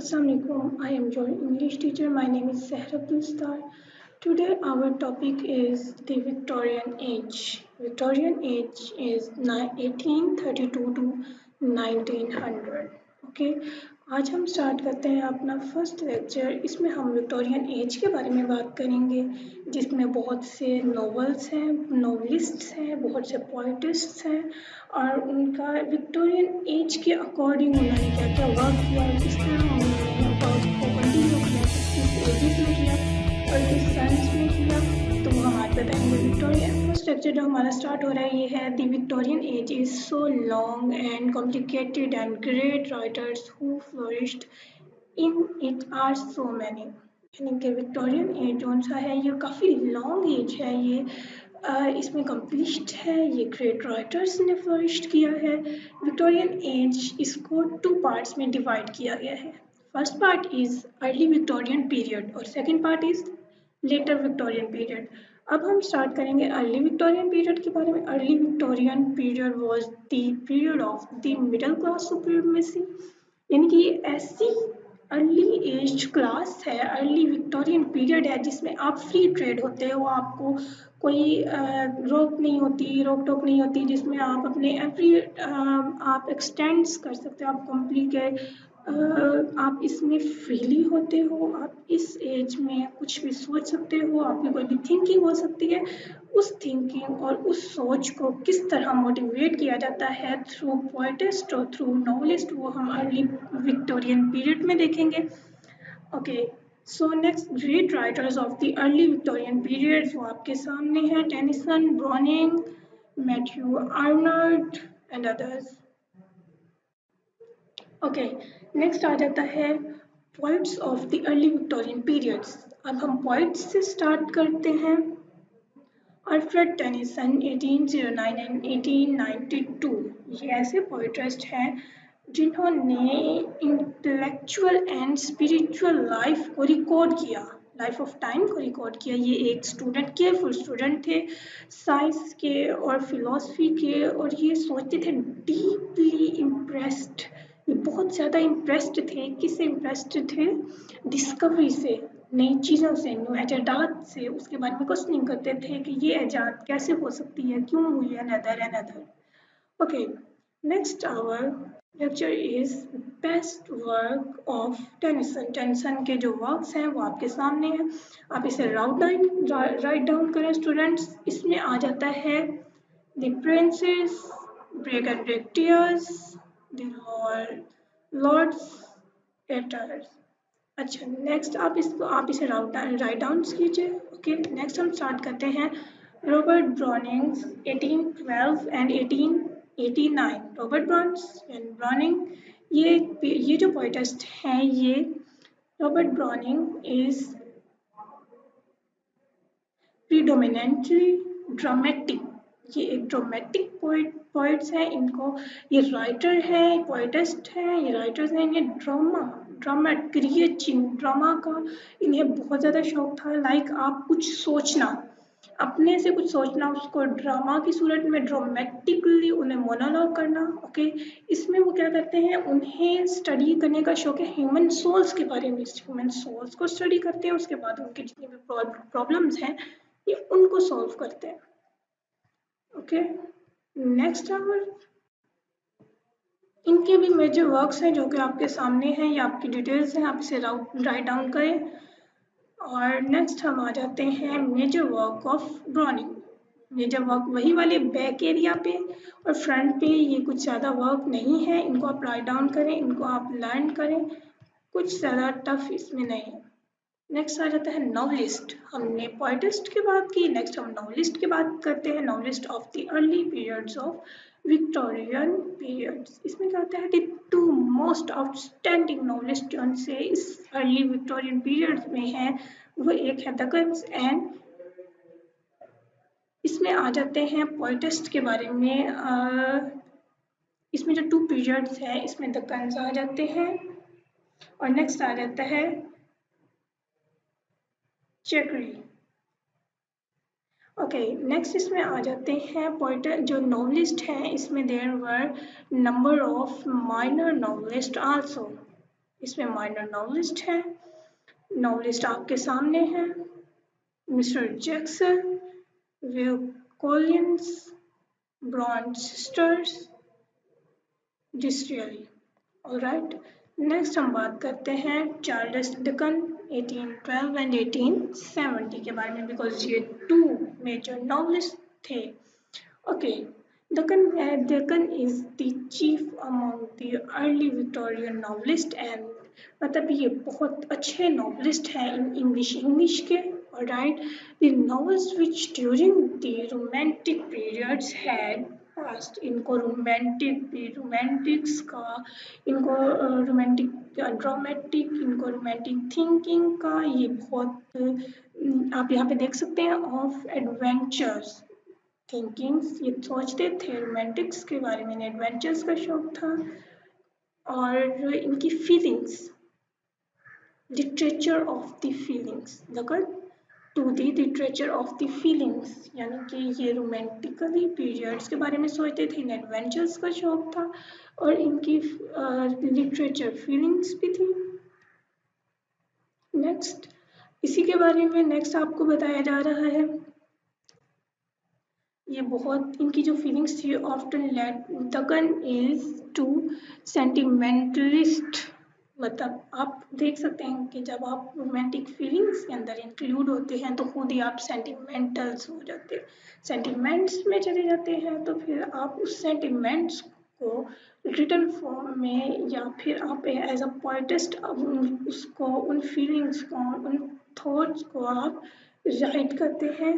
Assalamualaikum. I am your English teacher. My name is Seher Abdul Star. Today our topic is the Victorian age. Victorian age is 1832 to 1900. Okay आज हम start करते हैं अपना first lecture. इसमें हम Victorian age के बारे में बात करेंगे, जिसमें बहुत से नॉवेल्स हैं, नॉवलिस्ट्स हैं, बहुत से पोइटिस्ट्स हैं और उनका विक्टोरियन एज के अकॉर्डिंग उन्होंने क्या क्या वर्क किया, किस तरह उन्होंने वर्क को कंटिन्यू किया, किस एजेस में किया और किस सेंस में किया, तो वो हम आज बताएंगे। विक्टोरियन फर्स्ट लेक्चर जो हमारा स्टार्ट हो रहा है ये है the Victorian age is so long and complicated and great writers who flourished in it are so many. यानी कि विक्टोरियन एज जो सा है ये काफ़ी लॉन्ग एज है, ये इसमें कम्प्लीट है, ये ग्रेट राइटर्स ने फ्लोरिश्ड किया है। विक्टोरियन एज इसको 2 पार्ट्स में डिवाइड किया गया है। First part is early Victorian period और second part is later Victorian period. अब हम स्टार्ट करेंगे अर्ली विक्टोरियन पीरियड के बारे में। Early Victorian period was the period of the middle class supremacy, यानी कि ऐसी अर्ली एज क्लास है, अर्ली विक्टोरियन पीरियड है जिसमें आप फ्री ट्रेड होते हो, आपको कोई रोक टोक नहीं होती, जिसमें आप अपने आप एक्सटेंड्स कर सकते हो, आप कॉम्प्लिकेट आप इसमें फ्रीली होते हो, आप इस एज में कुछ भी सोच सकते हो, आपकी कोई भी थिंकिंग हो सकती है। उस थिंकिंग और उस सोच को किस तरह मोटिवेट किया जाता है थ्रू पोएटिस्ट और थ्रू नॉवेलिस्ट, वो हम अर्ली विक्टोरियन पीरियड में देखेंगे। Okay, so next great writers of the early Victorian period वो आपके सामने हैं, Tennyson, Browning, Matthew Arnold and others. Okay, next आ जाता है poets of the early Victorian periods. अब हम पोइट्स से स्टार्ट करते हैं। अल्फ्रेड टेनिसन 1809 एंड 1892 ये ऐसे पोइटिस्ट हैं जिन्होंने इंटेलेक्चुअल एंड स्पिरिचुअल लाइफ को रिकॉर्ड किया, लाइफ ऑफ टाइम को रिकॉर्ड किया। ये एक स्टूडेंट, केयरफुल स्टूडेंट थे साइंस के और फिलॉसफी के, और ये सोचते थे डीपली इम्प्रेस्ड, ये बहुत ज़्यादा इम्प्रेस्ड थे। किससे इम्प्रेस्ड थे? डिस्कवरी से, नई चीज़ों से, न्यू एजादात से। उसके बारे में क्वेश्चनिंग करते थे कि ये एजाद कैसे हो सकती है, क्यों हुई, and other. Okay, next our lecture is best work of Tennyson. Tennyson के जो वर्क्स हैं वो आपके सामने हैं, आप इसे राइट डाउन करें स्टूडेंट्स। इसमें आ जाता है the princess, break and break tears, the lords letters. अच्छा, नेक्स्ट आप इसे राइट डाउन कीजिए। ओके, नेक्स्ट हम स्टार्ट करते हैं Robert Browning 1812 and 1889। Robert Browning ये जो पोइटिस्ट हैं, ये Robert Browning is predominantly dramatic, ये एक ड्रामेटिक पोइट्स हैं। इनको ये राइटर है, पोइटिस्ट हैं, ये राइटर्स हैं, इन्हें ड्रामा क्रिएटिंग ड्रामा का इन्हें बहुत ज़्यादा शौक था। लाइक आप कुछ सोचना, अपने से कुछ सोचना, उसको ड्रामा की सूरत में ड्रामेटिकली उन्हें मोनोलॉग करना। ओके, इसमें वो क्या करते हैं, उन्हें स्टडी करने का शौक है ह्यूमन सोल्स के बारे में, ह्यूमन सोल्स को स्टडी करते हैं, उसके बाद उनके जितने भी प्रॉब्लम्स हैं ये उनको सॉल्व करते हैं। ओके, नेक्स्ट आवर इनके भी मेजर वर्क्स हैं जो कि आपके सामने हैं, ये आपकी डिटेल्स हैं, आप इसे राइट डाउन करें। और नेक्स्ट हम आ जाते हैं major work of Browning. Major work वही वाले बैक एरिया पे और फ्रंट पे, ये कुछ ज़्यादा वर्क नहीं है, इनको आप राइट डाउन करें, इनको आप लर्न करें, कुछ ज़्यादा टफ इसमें नहीं है। नेक्स्ट आ जाता है नॉवलिस्ट। हमने पोइटिस्ट की बात की, नेक्स्ट हम नॉवलिस्ट की बात करते हैं। Novelist of the early periods of Victorian periods. इसमें क्या होता है, द 2 मोस्ट आउटस्टैंडिंग नॉवलिस्ट जो उनसे इस अर्ली विक्टोरियन पीरियड्स में है, वो एक है दकन्स एंड। इसमें आ जाते हैं पोइटिस्ट के बारे में। इसमें जो 2 पीरियड्स हैं, इसमें दकन्स आ जाते हैं और नेक्स्ट आ जाता है चेकरी। ओके, नेक्स्ट इसमें आ जाते हैं पोइट जो नॉवलिस्ट हैं, इसमें there were number of minor novelist also. इसमें माइनर नॉवलिस्ट है। नॉवलिस्ट आपके सामने है, mister Jackson, Will Collins, Bronte sisters, Disraeli. Alright, next हम बात करते हैं चार्ल्स डिकन 1812 एंड 1870 के बारे में, बिकॉज ये टू मेजर नॉवलिस्ट थे। Okay, Deccan is the chief among the early Victorian novelist and मतलब ये बहुत अच्छे नॉवलिस्ट हैं इन इंग्लिश के। Right, the novels which during the romantic periods had passed, इनको रोमांटिक्स का, इनको रोमांटिक ड्रामेटिक, इनको रोमांटिक थिंकिंग का, ये बहुत आप यहाँ पे देख सकते हैं ऑफ एडवेंचर्स थिंकिंग्स, ये सोचते थे रोमांटिक्स के बारे में, एडवेंचर्स का शौक था। और इनकी feelings, literature of the feelings, लगन to the literature of the feelings, यानी कि ये रोमांटिकली पीरियड्स के बारे में सोचते थे, एडवेंचर्स का शौक था और इनकी लिटरेचर फीलिंग्स भी थी। नेक्स्ट, इसी के बारे में नेक्स्ट आपको बताया जा रहा है, ये बहुत इनकी जो फीलिंग्स थी, ऑफ्टन लेड दगन इज टू सेंटिमेंटलिस्ट, मतलब आप देख सकते हैं कि जब आप रोमांटिक फीलिंग्स के अंदर इंक्लूड होते हैं तो खुद ही आप सेंटिमेंटल्स हो जाते हैं, सेंटिमेंट्स में चले जाते हैं, तो फिर आप उस सेंटिमेंट्स को रिटन फॉर्म में या फिर आप एज अ पोएटिस्ट उसको, उन फीलिंग्स को, उन थॉट्स को आप राइट करते हैं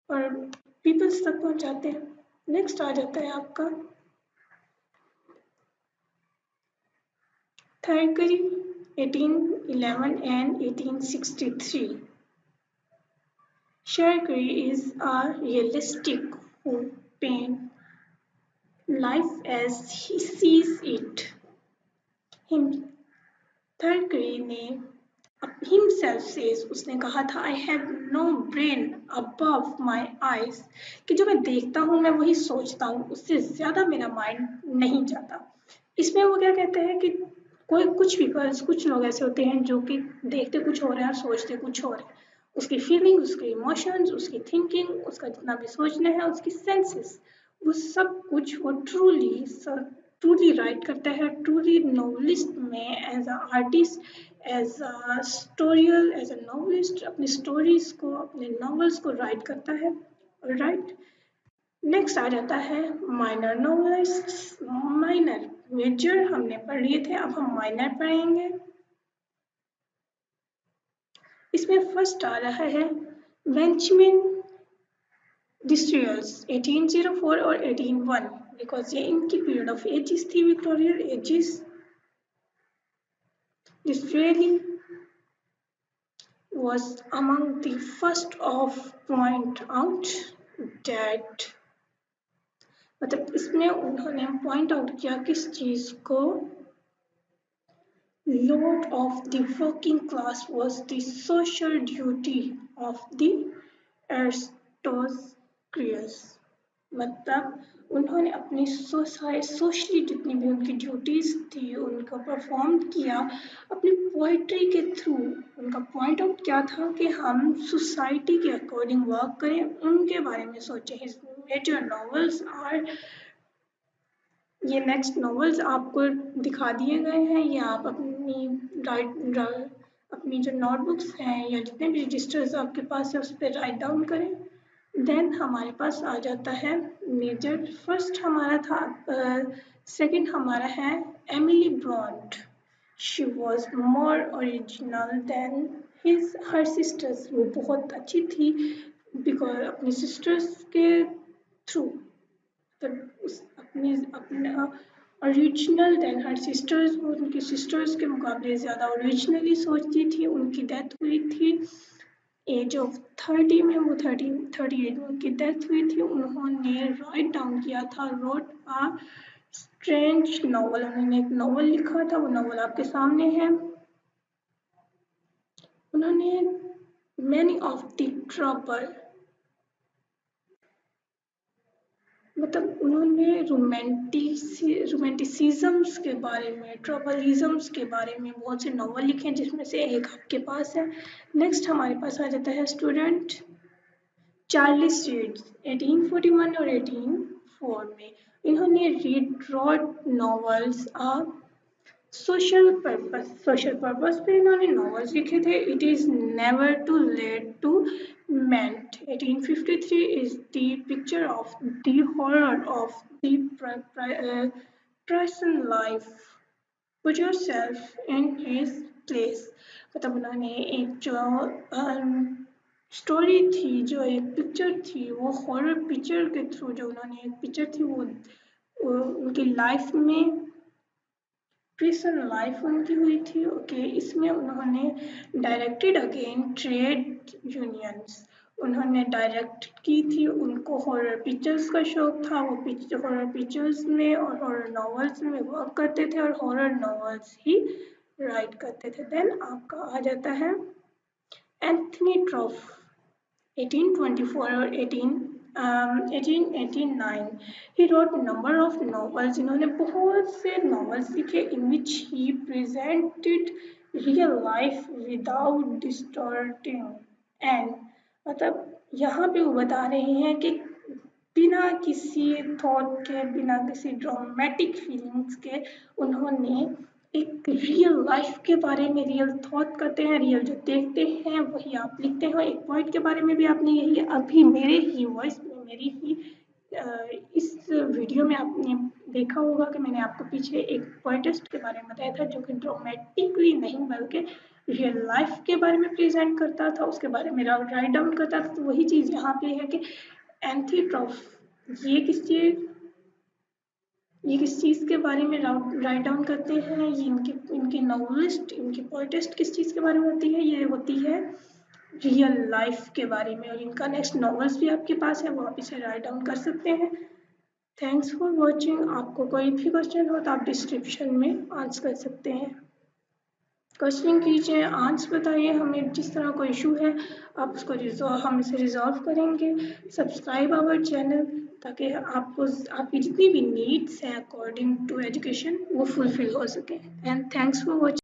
और पीपल्स तक पहुंचाते हैं। नेक्स्ट आ जाता है आपका थैकरे 1811 and 1863। Thackeray is a realistic who paint life as he sees it. Thackeray ने himself says, उसने कहा था I have no brain above my eyes, कि जो मैं देखता हूँ मैं वही सोचता हूँ, उससे ज़्यादा मेरा माइंड नहीं जाता। इसमें वो क्या कहते हैं कि कोई कुछ लोग ऐसे होते हैं जो कि देखते कुछ हो रहा है और सोचते कुछ और है, उसकी फीलिंग, उसके इमोशंस, उसकी थिंकिंग, उसका जितना भी सोचना है, उसकी सेंसेस, वो सब कुछ वो ट्रूली राइट करता है, ट्रूली नॉवलिस्ट में as a artist, as a स्टोरियल, एज अ नॉवलिस्ट अपनी स्टोरीज को, अपने नॉवेल्स को राइट करता है। राइट, नेक्स्ट आ जाता है माइनर नॉवेलिस्ट। माइनर, मेजर हमने पढ़ लिए थे, अब हम माइनर पढ़ेंगे। इसमें फर्स्ट आ रहा है बेंजामिन डिस्रेल्स 1804 और 1801, बिकॉज ये इनकी पीरियड ऑफ एजिस थी, Victorian ages. Disraeli was among the first of point out that, मतलब इसमें उन्होंने पॉइंट आउट किया किस चीज को, lot of the working class was the social duty of the aristocrats, मतलब उन्होंने अपनी सोशली जितनी भी उनकी ड्यूटीज थी उनको परफॉर्म किया अपनी पोइट्री के थ्रू। उनका पॉइंट आउट क्या था कि हम सोसाइटी के अकॉर्डिंग वर्क करें, उनके बारे में सोचें। हिज मेजर नॉवेल्स आर, ये नेक्स्ट नॉवेल्स आपको दिखा दिए गए हैं, ये आप अपनी जो नोटबुक्स हैं या जितने भी रजिस्टर्स आपके पास है उस पर राइट डाउन करें। देन हमारे पास आ जाता है मेजर, फर्स्ट हमारा था, सेकंड हमारा है Emily Bronte. She was more original than her sisters, वो बहुत अच्छी थी बिकॉज अपनी सिस्टर्स के थ्रू, अपना ओरिजिनल देन हर सिस्टर्स, वो उनकी सिस्टर्स के मुकाबले ज़्यादा ओरिजिनली सोचती थी। उनकी डेथ हुई थी एज ऑफ 30 में, वो 38 में उनकी डेथ हुई थी। उन्होंने राइट डाउन किया था, रोट आ स्ट्रेंज नॉवल, उन्होंने एक नॉवल लिखा था, वो नॉवल आपके सामने है। उन्होंने मैनी ऑफ द ट्रबल मतलब उन्होंने रोमांटिसिज्म्स के बारे में, ट्रबलिज्म्स के बारे में बहुत से नॉवल लिखे हैं, जिसमें से एक आपके पास है। नेक्स्ट हमारे पास आ जाता है स्टूडेंट चार्ली स्ट्रीट 1841 और 1804 में। इन्होंने Reade wrote novels social purpose पे इन्होंने नॉवेल्स लिखे थे। It is never too late to mend 1853 is the picture of the horror of the person life. Put yourself in his place. मतलब उन्होंने एक जो स्टोरी थी, जो एक पिक्चर थी, वो हॉरर पिक्चर के थ्रू जो उन्होंने एक पिक्चर थी वो उनकी लाइफ में प्रिसन लाइफ उनकी हुई थी। ओके, इसमें उन्होंने डायरेक्टेड अगेन ट्रेड यूनियंस, उन्होंने डायरेक्ट की थी। उनको हॉरर पिक्चर्स का शौक था, वो हॉरर पिक्चर्स में और हॉरर नॉवेल्स में वर्क करते थे और हॉरर नॉवेल्स ही राइट करते थे। देन आपका आ जाता है एंथनी ट्रॉफ 1824 और 1889। He wrote number of novels. इन्होंने बहुत से novels लिखे in which he presented real life without distorting and मतलब यहाँ पे वो बता रहे हैं कि बिना किसी थॉट के, बिना किसी ड्रामेटिक फीलिंग्स के उन्होंने एक रियल लाइफ के बारे में रियल थॉट करते हैं, रियल जो देखते हैं वही आप लिखते हो। एक पॉइंट के बारे में भी आपने यही अभी मेरे ही वॉइस में, मेरी ही इस वीडियो में आपने देखा होगा कि मैंने आपको पीछे एक पोएटिस्ट के बारे में बताया था, जो कि ड्रामेटिकली नहीं बल्कि रियल लाइफ के बारे में प्रेजेंट करता था, उसके बारे में राइट डाउन करता था। तो वही चीज़ यहाँ पे है कि एंथी ट्रॉफ ये किस चीज़ के बारे में राइट डाउन करते हैं, ये इनके नॉवलिस्ट, इनकी पोएटिस्ट किस चीज़ के बारे में होती है, ये होती है रियल लाइफ के बारे में। और इनका नेक्स्ट नॉवेल्स भी आपके पास है, वो आप इसे राइट डाउन कर सकते हैं। Thanks for watching. आपको कोई भी क्वेश्चन हो तो आप डिस्क्रिप्शन में आंसर कर सकते हैं। क्वेश्चन कीजिए, आंसर बताइए, हमें जिस तरह कोई इशू है आप उसको हम इसे रिजॉल्व करेंगे। सब्सक्राइब आवर चैनल ताकि आपको आपकी जितनी भी नीड्स हैं अकॉर्डिंग टू एजुकेशन वो फुलफिल हो सके। And thanks for watching.